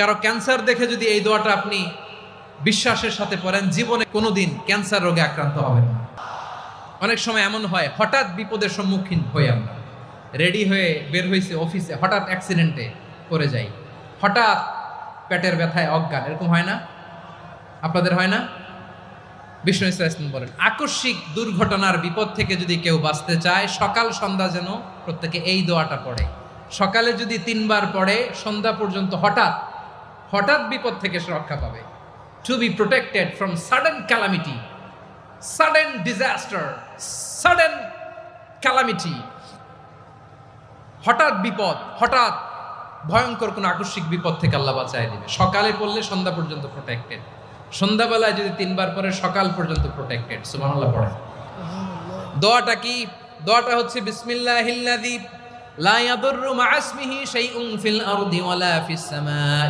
কারো ক্যান্সার দেখে যদি এই দোয়াটা আপনি বিশ্বাসের সাথে পড়েন, জীবনে কোনোদিন ক্যান্সার রোগে আক্রান্ত হবেন না। অনেক সময় এমন হয়, হঠাৎ বিপদের সম্মুখীন হই আমরা, রেডি হয়ে বের হয়েছে অফিসে, হঠাৎ অ্যাক্সিডেন্টে পড়ে যাই, হঠাৎ পেটের ব্যথায় অজ্ঞান, এরকম হয় না? আপনাদের হয় না? বিষ্ণু ইসলাম বলেন, আকস্মিক দুর্ঘটনার বিপদ থেকে যদি কেউ বাঁচতে চায়, সকাল সন্ধ্যা যেন প্রত্যেকে এই দোয়াটা পড়ে। সকালে যদি 3 বার পড়ে, সন্ধ্যা পর্যন্ত হঠাৎ হঠাৎ বিপদ থেকে সে রক্ষা পাবে। To be protected from sudden calamity, sudden disaster, sudden calamity, হঠাৎ বিপদ, হঠাৎ ভয়ঙ্কর কোনো আকস্মিক বিপদ থেকে আল্লাহ বাঁচায় দিবে। সকালে পড়লে সন্ধ্যা পর্যন্ত প্রোটেক্টেড, সন্ধ্যাবেলায় যদি 3 বার পরে সকাল পর্যন্ত প্রোটেক্টেড। সুবহানাল্লাহ পড়ে। দোয়াটা কি? দোয়াটা হচ্ছে বিসমিল্লাহিল্লাযী লা ইয়াদুররু মা ইসমিহি শাইউন ফিল আরদি ওয়ালা ফিস সামা।